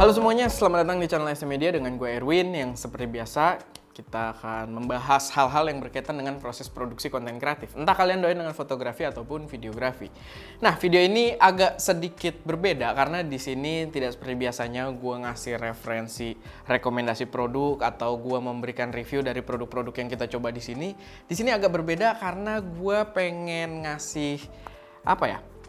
Halo semuanya, selamat datang di channel SM Media dengan gue Erwin yang seperti biasa kita akan membahas hal-hal yang berkaitan dengan proses produksi konten kreatif. Entah kalian doain dengan fotografi ataupun videografi. Nah, video ini agak sedikit berbeda karena di sini tidak seperti biasanya gue ngasih referensi, rekomendasi produk atau gue memberikan review dari produk-produk yang kita coba di sini. Di sini agak berbeda karena gue pengen ngasih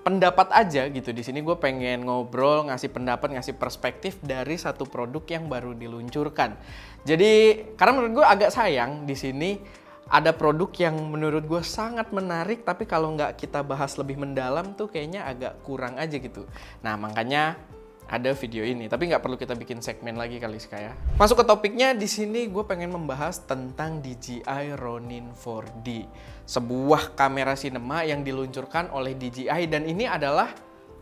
pendapat aja gitu. Di sini gue pengen ngobrol, ngasih pendapat, ngasih perspektif dari satu produk yang baru diluncurkan. Jadi karena menurut gue agak sayang di sini ada produk yang menurut gue sangat menarik, tapi kalau nggak kita bahas lebih mendalam tuh kayaknya agak kurang aja gitu. Nah makanya ada video ini, tapi nggak perlu kita bikin segmen lagi kali ya. Masuk ke topiknya, di sini gue pengen membahas tentang DJI Ronin 4D, sebuah kamera sinema yang diluncurkan oleh DJI dan ini adalah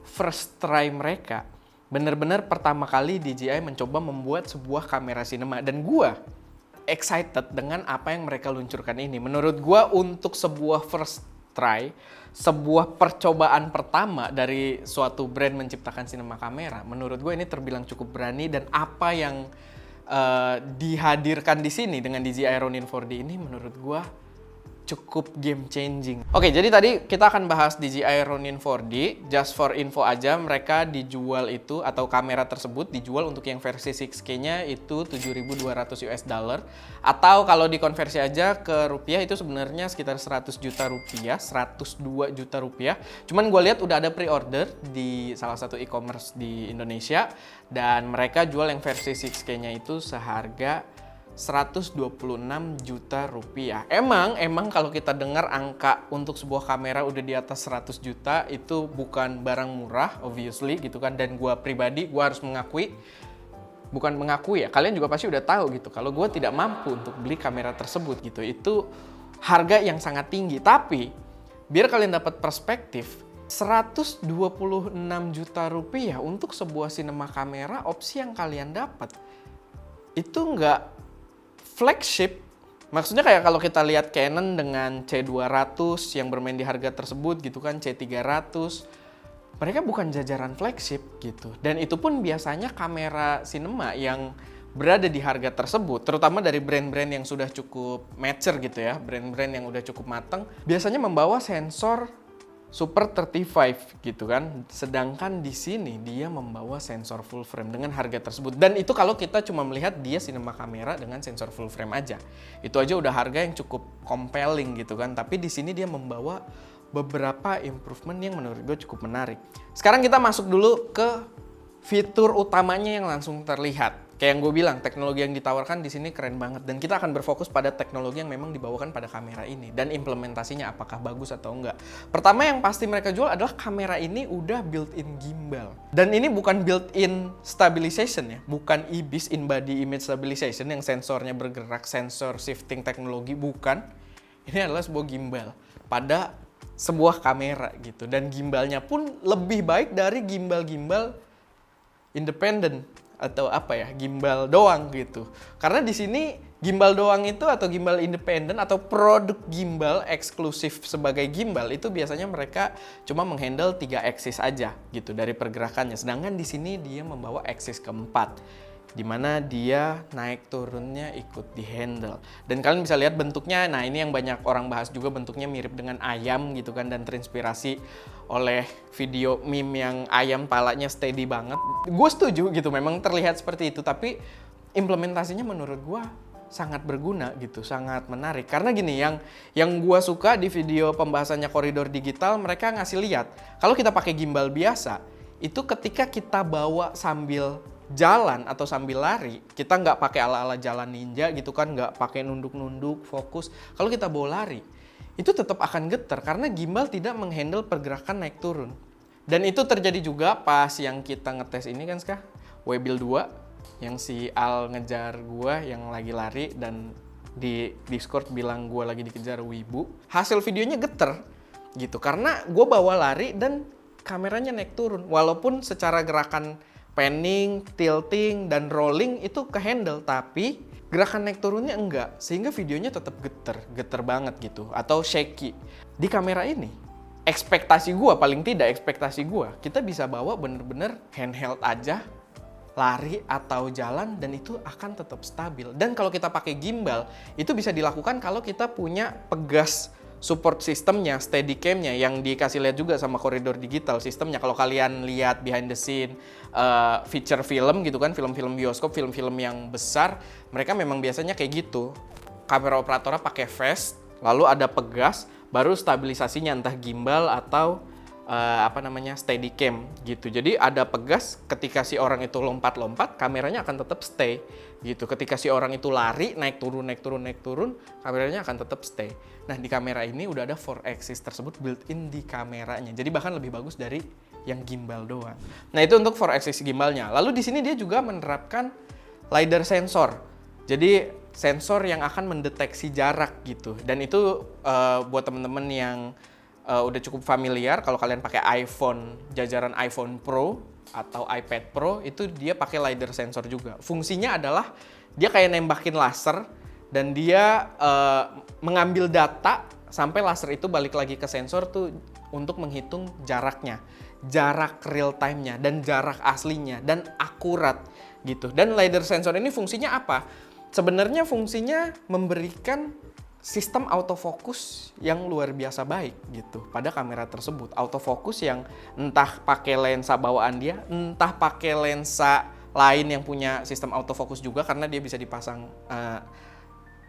first try mereka. Bener-bener pertama kali DJI mencoba membuat sebuah kamera sinema dan gue excited dengan apa yang mereka luncurkan ini. Menurut gue untuk sebuah first try, sebuah percobaan pertama dari suatu brand menciptakan sinema kamera, menurut gue ini terbilang cukup berani dan apa yang dihadirkan di sini dengan DJI Ronin 4D ini menurut gue cukup game changing. Oke, jadi tadi kita akan bahas DJI Ronin 4D. Just for info aja, mereka dijual itu atau kamera tersebut dijual untuk yang versi 6K-nya itu 7.200 US dollar atau kalau dikonversi aja ke rupiah itu sebenarnya sekitar 100 juta rupiah, 102 juta rupiah. Cuman gue lihat udah ada pre-order di salah satu e-commerce di Indonesia dan mereka jual yang versi 6K-nya itu seharga 126 juta rupiah. Emang kalau kita dengar angka untuk sebuah kamera udah di atas 100 juta itu bukan barang murah, obviously gitu kan. Dan gue pribadi, gue harus mengakui, bukan mengakui ya, kalian juga pasti udah tahu gitu. Kalau gue tidak mampu untuk beli kamera tersebut gitu, itu harga yang sangat tinggi. Tapi biar kalian dapat perspektif, 126 juta rupiah untuk sebuah sinema kamera, opsi yang kalian dapat itu nggak flagship. Maksudnya kayak kalau kita lihat Canon dengan C200 yang bermain di harga tersebut gitu kan, C300, mereka bukan jajaran flagship gitu. Dan itu pun biasanya kamera sinema yang berada di harga tersebut, terutama dari brand-brand yang sudah cukup mature gitu ya, brand-brand yang udah cukup matang, biasanya membawa sensor Super 35 gitu kan. Sedangkan di sini dia membawa sensor full frame dengan harga tersebut. Dan itu kalau kita cuma melihat dia sinema kamera dengan sensor full frame aja. Itu aja udah harga yang cukup compelling gitu kan. Tapi di sini dia membawa beberapa improvement yang menurut gue cukup menarik. Sekarang kita masuk dulu ke fitur utamanya yang langsung terlihat. Kayak yang gue bilang, teknologi yang ditawarkan di sini keren banget dan kita akan berfokus pada teknologi yang memang dibawakan pada kamera ini dan implementasinya apakah bagus atau enggak. Pertama yang pasti mereka jual adalah kamera ini udah built-in gimbal. Dan ini bukan built-in stabilization ya, bukan IBIS, in body image stabilization yang sensornya bergerak, sensor shifting teknologi, bukan. Ini adalah sebuah gimbal pada sebuah kamera gitu dan gimbalnya pun lebih baik dari gimbal-gimbal independen atau gimbal doang gitu. Karena di sini gimbal doang itu atau gimbal independen atau produk gimbal eksklusif sebagai gimbal itu biasanya mereka cuma menghandle 3 axis aja gitu dari pergerakannya. Sedangkan di sini dia membawa axis keempat, di mana dia naik turunnya ikut di handle. Dan kalian bisa lihat bentuknya, nah ini yang banyak orang bahas juga, bentuknya mirip dengan ayam gitu kan dan terinspirasi oleh video meme yang ayam palanya steady banget. Gue setuju gitu, memang terlihat seperti itu, tapi implementasinya menurut gue sangat berguna gitu, sangat menarik. Karena gini, yang gue suka di video pembahasannya Koridor Digital, mereka ngasih lihat kalau kita pakai gimbal biasa, itu ketika kita bawa sambil jalan atau sambil lari, kita nggak pakai ala-ala jalan ninja gitu kan, nggak pakai nunduk-nunduk, fokus. Kalau kita bawa lari, itu tetap akan getar karena gimbal tidak menghandle pergerakan naik turun. Dan itu terjadi juga pas yang kita ngetes ini kan Webuild 2, yang si Al ngejar gua yang lagi lari dan di Discord bilang gua lagi dikejar wibu. Hasil videonya getar gitu karena gua bawa lari dan kameranya naik turun. Walaupun secara gerakan panning, tilting, dan rolling itu ke-handle, tapi gerakan naik turunnya enggak, sehingga videonya tetap geter banget gitu, atau shaky. Di kamera ini, ekspektasi gua, kita bisa bawa bener-bener handheld aja, lari atau jalan dan itu akan tetap stabil. Dan kalau kita pakai gimbal, itu bisa dilakukan kalau kita punya pegas support sistemnya, Steadicam-nya yang dikasih lihat juga sama Koridor Digital sistemnya. Kalau kalian lihat behind the scene feature film gitu kan, film-film bioskop, film-film yang besar, mereka memang biasanya kayak gitu. Kamera operatornya pakai fast, lalu ada pegas, baru stabilisasinya entah gimbal atau Steadicam gitu. Jadi ada pegas, ketika si orang itu lompat-lompat, kameranya akan tetap stay gitu. Ketika si orang itu lari, naik turun, kameranya akan tetap stay. Nah, di kamera ini udah ada 4-axis tersebut built-in di kameranya. Jadi bahkan lebih bagus dari yang gimbal doang. Nah, itu untuk 4-axis gimbalnya. Lalu di sini dia juga menerapkan LiDAR sensor. Jadi sensor yang akan mendeteksi jarak gitu. Dan itu buat temen-temen yang udah cukup familiar, kalau kalian pakai iPhone, jajaran iPhone Pro atau iPad Pro, itu dia pakai LiDAR sensor juga. Fungsinya adalah dia kayak nembakin laser dan dia mengambil data sampai laser itu balik lagi ke sensor tuh untuk menghitung jaraknya, jarak real time-nya dan jarak aslinya dan akurat gitu. Dan LiDAR sensor ini fungsinya apa? Sebenarnya fungsinya memberikan sistem autofocus yang luar biasa baik gitu pada kamera tersebut. Autofocus yang entah pakai lensa bawaan dia, entah pakai lensa lain yang punya sistem autofocus juga karena dia bisa dipasang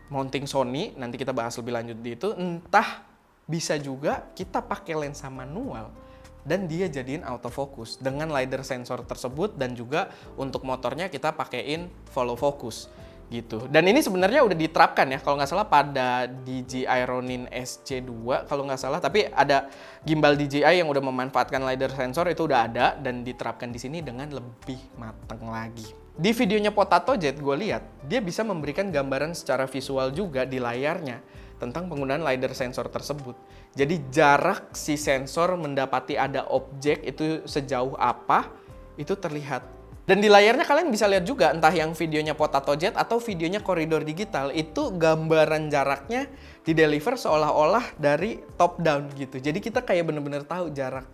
mounting Sony, nanti kita bahas lebih lanjut di itu, entah bisa juga kita pakai lensa manual dan dia jadiin autofocus dengan LiDAR sensor tersebut, dan juga untuk motornya kita pakein follow focus gitu. Dan ini sebenarnya udah diterapkan ya, kalau nggak salah pada DJI Ronin SC2 kalau nggak salah, tapi ada gimbal DJI yang udah memanfaatkan LiDAR sensor, itu udah ada dan diterapkan di sini dengan lebih matang lagi. Di videonya Potato Jet gue lihat, dia bisa memberikan gambaran secara visual juga di layarnya tentang penggunaan LiDAR sensor tersebut. Jadi jarak si sensor mendapati ada objek itu sejauh apa, itu terlihat. Dan di layarnya kalian bisa lihat juga, entah yang videonya Potato Jet atau videonya Koridor Digital, itu gambaran jaraknya dideliver seolah-olah dari top down gitu. Jadi kita kayak bener-bener tahu jarak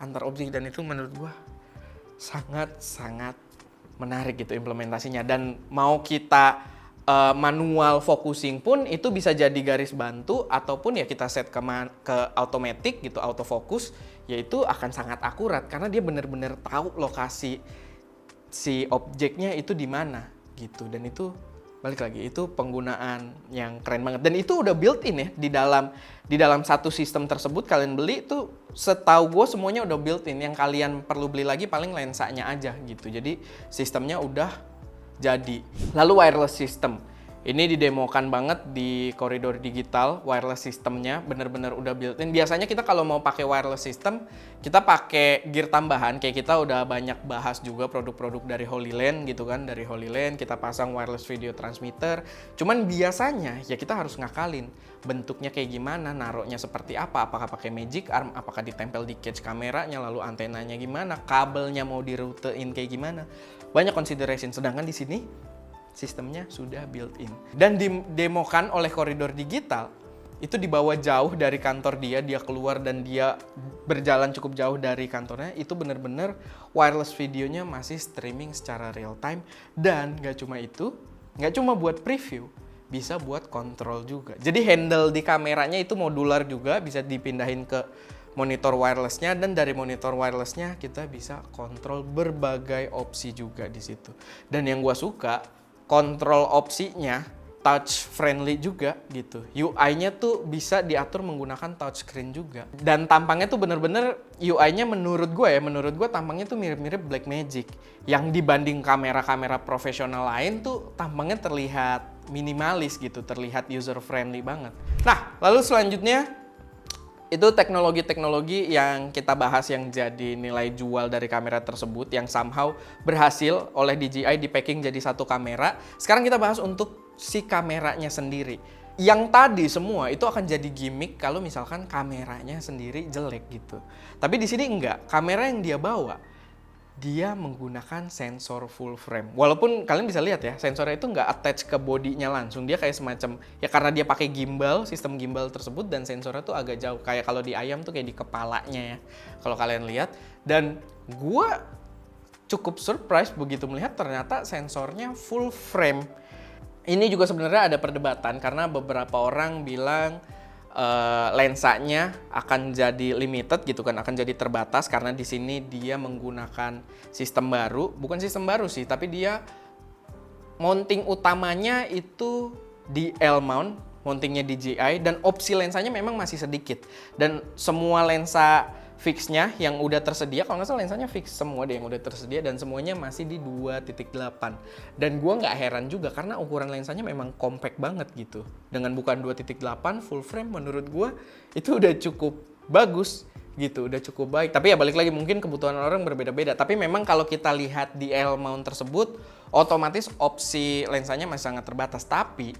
antar objek, dan itu menurut gua sangat-sangat menarik gitu implementasinya. Dan mau kita manual focusing pun itu bisa jadi garis bantu, ataupun ya kita set ke automatic gitu, autofocus, yaitu akan sangat akurat karena dia bener-bener tahu lokasi si objeknya itu di mana gitu. Dan itu balik lagi, itu penggunaan yang keren banget, dan itu udah built in ya di dalam satu sistem tersebut. Kalian beli tuh, setahu gue semuanya udah built in, yang kalian perlu beli lagi paling lensanya aja gitu. Jadi sistemnya udah jadi. Lalu wireless system ini didemokan banget di Koridor Digital. Wireless systemnya bener-bener udah built-in. Biasanya kita kalau mau pakai wireless system, kita pakai gear tambahan. Kayak kita udah banyak bahas juga produk-produk dari HoloLens gitu kan. Dari HoloLens kita pasang wireless video transmitter. Cuman biasanya ya kita harus ngakalin bentuknya kayak gimana, naruhnya seperti apa, apakah pakai magic arm, apakah ditempel di cage kameranya, lalu antenanya gimana, kabelnya mau dirutein kayak gimana. Banyak consideration. Sedangkan di sini sistemnya sudah built-in dan didemokan oleh Koridor Digital. Itu dibawa jauh dari kantor dia keluar dan dia berjalan cukup jauh dari kantornya. Itu bener-bener wireless videonya masih streaming secara real time. Dan gak cuma itu, gak cuma buat preview, bisa buat kontrol juga. Jadi handle di kameranya itu modular juga, bisa dipindahin ke monitor wirelessnya, dan dari monitor wirelessnya kita bisa kontrol berbagai opsi juga di situ. Dan yang gua suka, kontrol opsinya touch friendly juga gitu. UI-nya tuh bisa diatur menggunakan touchscreen juga. Dan tampangnya tuh bener-bener UI-nya menurut gue tampangnya tuh mirip-mirip Blackmagic. Yang dibanding kamera-kamera profesional lain tuh tampangnya terlihat minimalis gitu, terlihat user friendly banget. Nah, lalu selanjutnya itu teknologi-teknologi yang kita bahas yang jadi nilai jual dari kamera tersebut, yang somehow berhasil oleh DJI di packing jadi satu kamera. Sekarang kita bahas untuk si kameranya sendiri. Yang tadi semua itu akan jadi gimmick kalau misalkan kameranya sendiri jelek gitu. Tapi di sini enggak, kamera yang dia bawa, dia menggunakan sensor full frame. Walaupun kalian bisa lihat ya, sensornya itu nggak attach ke bodinya langsung. Dia kayak semacam, ya karena dia pakai gimbal, sistem gimbal tersebut, dan sensornya tuh agak jauh. Kayak kalau di ayam tuh kayak di kepalanya ya, kalau kalian lihat. Dan gua cukup surprise begitu melihat ternyata sensornya full frame. Ini juga sebenarnya ada perdebatan karena beberapa orang bilang lensanya akan jadi limited gitu kan, akan jadi terbatas karena di sini dia menggunakan sistem baru, bukan sistem baru sih, tapi dia mounting utamanya itu di L-mount, mountingnya DJI, dan opsi lensanya memang masih sedikit. Dan semua lensa fixnya yang udah tersedia, kalau nggak salah lensanya fix semua deh yang udah tersedia, dan semuanya masih di 2.8. Dan gua nggak heran juga karena ukuran lensanya memang compact banget gitu. Dengan bukan 2.8 full frame, menurut gua itu udah cukup bagus gitu, udah cukup baik. Tapi ya balik lagi, mungkin kebutuhan orang berbeda-beda. Tapi memang kalau kita lihat di L-mount tersebut, otomatis opsi lensanya masih sangat terbatas. Tapi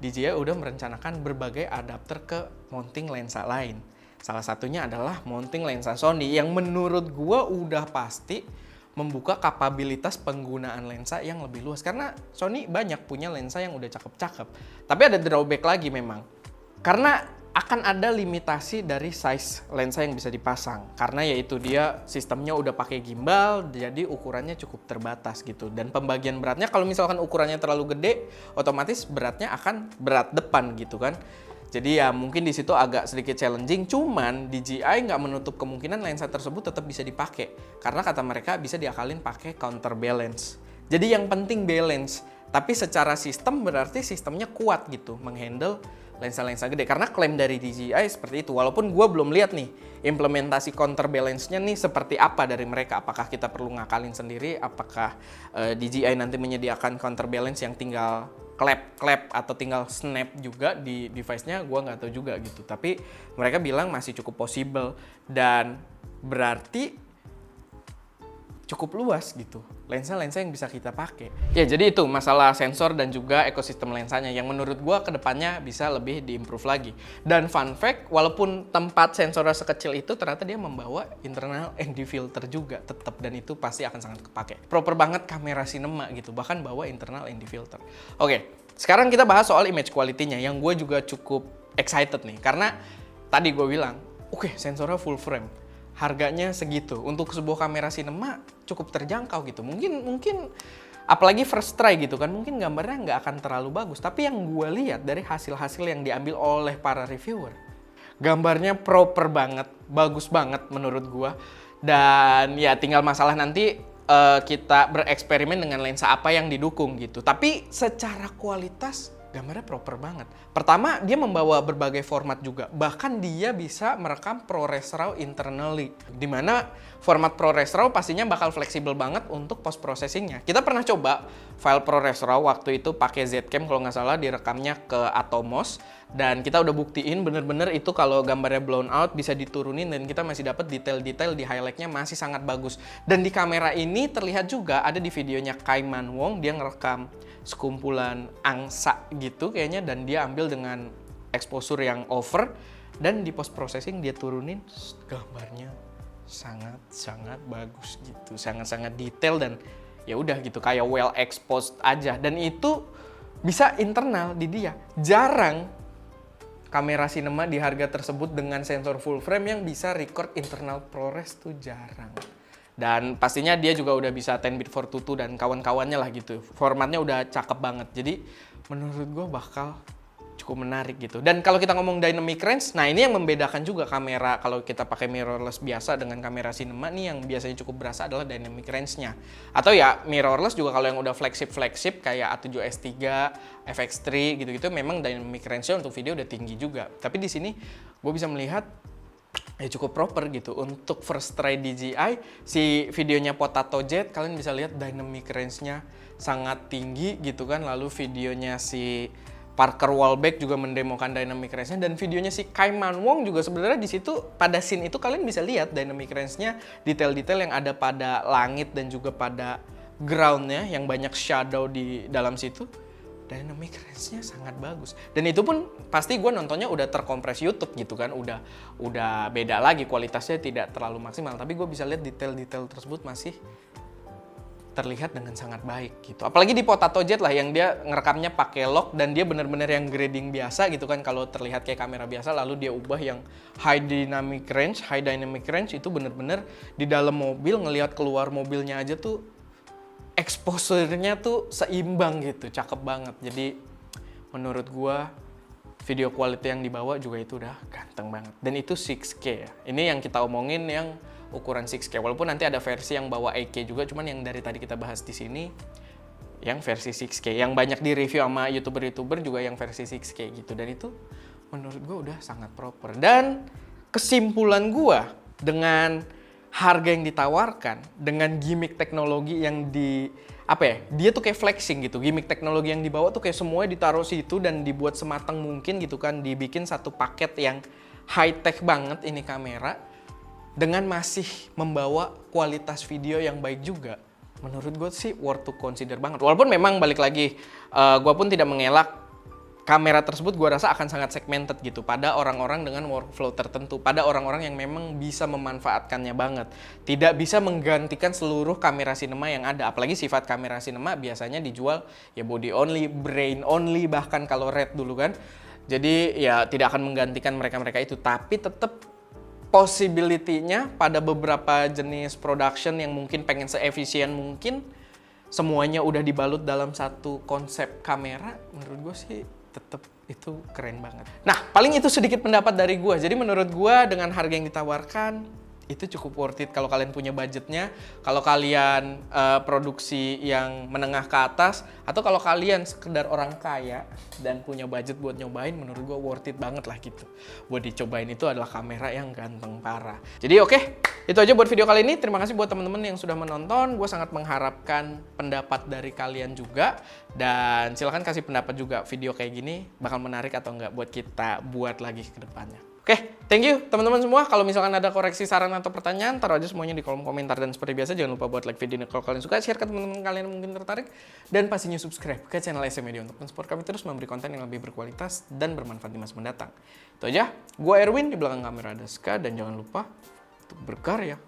DJI udah merencanakan berbagai adapter ke mounting lensa lain. Salah satunya adalah mounting lensa Sony yang menurut gua udah pasti membuka kapabilitas penggunaan lensa yang lebih luas. Karena Sony banyak punya lensa yang udah cakep-cakep. Tapi ada drawback lagi memang. Karena akan ada limitasi dari size lensa yang bisa dipasang. Karena yaitu dia sistemnya udah pakai gimbal, jadi ukurannya cukup terbatas gitu. Dan pembagian beratnya kalau misalkan ukurannya terlalu gede, otomatis beratnya akan berat depan gitu kan. Jadi ya mungkin di situ agak sedikit challenging, cuman DJI nggak menutup kemungkinan lensa tersebut tetap bisa dipakai. Karena kata mereka bisa diakalin pakai counterbalance. Jadi yang penting balance, tapi secara sistem berarti sistemnya kuat gitu, menghandle lensa-lensa gede. Karena klaim dari DJI seperti itu, walaupun gue belum lihat nih implementasi counterbalance-nya nih seperti apa dari mereka. Apakah kita perlu ngakalin sendiri, apakah DJI nanti menyediakan counterbalance yang tinggal clap atau tinggal snap juga di device-nya, gue nggak tahu juga gitu. Tapi mereka bilang masih cukup possible dan berarti cukup luas gitu lensa-lensa yang bisa kita pakai. Ya jadi itu masalah sensor dan juga ekosistem lensanya yang menurut gue kedepannya bisa lebih diimprove lagi. Dan fun fact, walaupun tempat sensornya sekecil itu ternyata dia membawa internal ND filter juga tetap, dan itu pasti akan sangat kepake. Proper banget kamera cinema gitu, bahkan bawa internal ND filter. Oke, sekarang kita bahas soal image quality-nya yang gue juga cukup excited nih karena tadi gue bilang, oke, sensornya full frame. Harganya segitu. Untuk sebuah kamera cinema cukup terjangkau gitu. Mungkin apalagi first try gitu kan, mungkin gambarnya nggak akan terlalu bagus. Tapi yang gue lihat dari hasil-hasil yang diambil oleh para reviewer, gambarnya proper banget, bagus banget menurut gue. Dan ya tinggal masalah nanti kita bereksperimen dengan lensa apa yang didukung gitu. Tapi secara kualitas gambarnya proper banget. Pertama, dia membawa berbagai format juga. Bahkan dia bisa merekam ProRes RAW internally. Dimana format ProRes RAW pastinya bakal fleksibel banget untuk post processingnya. Kita pernah coba file ProRes RAW waktu itu pakai Zcam kalau nggak salah, direkamnya ke Atomos. Dan kita udah buktiin bener-bener itu kalau gambarnya blown out bisa diturunin dan kita masih dapat detail-detail di highlight-nya masih sangat bagus. Dan di kamera ini terlihat juga ada di videonya Kaiman Wong, dia ngerekam sekumpulan angsa gitu kayaknya, dan dia ambil dengan exposure yang over, dan di post processing dia turunin gambarnya sangat-sangat bagus gitu, sangat-sangat detail, dan ya udah gitu kayak well exposed aja. Dan itu bisa internal di dia. Jarang kamera cinema di harga tersebut dengan sensor full frame yang bisa record internal ProRes, tuh jarang. Dan pastinya dia juga udah bisa 10-bit 422 dan kawan-kawannya lah gitu. Formatnya udah cakep banget. Jadi menurut gue bakal cukup menarik gitu. Dan kalau kita ngomong dynamic range, nah ini yang membedakan juga kamera kalau kita pakai mirrorless biasa dengan kamera cinema nih, yang biasanya cukup berasa adalah dynamic range-nya. Atau ya mirrorless juga kalau yang udah flagship kayak A7S3, FX3 gitu-gitu, memang dynamic range-nya untuk video udah tinggi juga. Tapi di sini gue bisa melihat ya cukup proper gitu. Untuk first try DJI, si videonya Potato Jet, kalian bisa lihat dynamic range-nya sangat tinggi gitu kan. Lalu videonya si Parker Walbeck juga mendemokan dynamic range-nya, dan videonya si Kaiman Wong juga sebenarnya di situ pada scene itu kalian bisa lihat dynamic range-nya, detail-detail yang ada pada langit dan juga pada ground-nya yang banyak shadow di dalam situ. Dynamic range-nya sangat bagus. Dan itu pun pasti gue nontonnya udah terkompres YouTube gitu kan, udah beda lagi, kualitasnya tidak terlalu maksimal, tapi gue bisa lihat detail-detail tersebut masih terlihat dengan sangat baik gitu. Apalagi di Potato Jet lah yang dia ngerekamnya pakai lock dan dia bener-bener yang grading biasa gitu kan, kalau terlihat kayak kamera biasa lalu dia ubah yang high dynamic range itu bener-bener di dalam mobil ngelihat keluar mobilnya aja tuh exposure-nya tuh seimbang gitu, cakep banget. Jadi menurut gua video quality yang dibawa juga itu udah ganteng banget. Dan itu 6K ya. Ini yang kita omongin yang ukuran 6K. Walaupun nanti ada versi yang bawa 8K juga, cuman yang dari tadi kita bahas di sini yang versi 6K. Yang banyak di review sama YouTuber juga yang versi 6K gitu. Dan itu menurut gue udah sangat proper. Dan kesimpulan gue dengan harga yang ditawarkan, dengan gimmick teknologi yang dia tuh kayak flexing gitu. Gimmick teknologi yang dibawa tuh kayak semuanya ditaruh situ dan dibuat sematang mungkin gitu kan. Dibikin satu paket yang high tech banget ini kamera, dengan masih membawa kualitas video yang baik juga. Menurut gue sih worth to consider banget. Walaupun memang balik lagi, gue pun tidak mengelak kamera tersebut gue rasa akan sangat segmented gitu pada orang-orang dengan workflow tertentu, pada orang-orang yang memang bisa memanfaatkannya banget. Tidak bisa menggantikan seluruh kamera cinema yang ada. Apalagi sifat kamera cinema biasanya dijual ya body only, brain only, bahkan kalau red dulu kan. Jadi ya tidak akan menggantikan mereka-mereka itu, tapi tetap possibility-nya pada beberapa jenis production yang mungkin pengen seefisien mungkin, semuanya udah dibalut dalam satu konsep kamera, menurut gue sih tetap itu keren banget. Nah, paling itu sedikit pendapat dari gue. Jadi menurut gue dengan harga yang ditawarkan, itu cukup worth it kalau kalian punya budgetnya, kalau kalian produksi yang menengah ke atas, atau kalau kalian sekedar orang kaya dan punya budget buat nyobain, menurut gue worth it banget lah gitu. Buat dicobain, itu adalah kamera yang ganteng parah. Jadi oke, itu aja buat video kali ini. Terima kasih buat teman-teman yang sudah menonton. Gue sangat mengharapkan pendapat dari kalian juga. Dan silahkan kasih pendapat juga, video kayak gini bakal menarik atau enggak buat kita buat lagi ke depannya. Oke, thank you teman-teman semua. Kalau misalkan ada koreksi, saran, atau pertanyaan, taruh aja semuanya di kolom komentar. Dan seperti biasa, jangan lupa buat like video ini kalau kalian suka, share ke teman-teman kalian yang mungkin tertarik, dan pastinya subscribe ke channel SM Media untuk mensupport kami terus memberi konten yang lebih berkualitas dan bermanfaat di masa mendatang. Itu aja, gue Erwin, di belakang kamera ada Ska, dan jangan lupa untuk berkarya.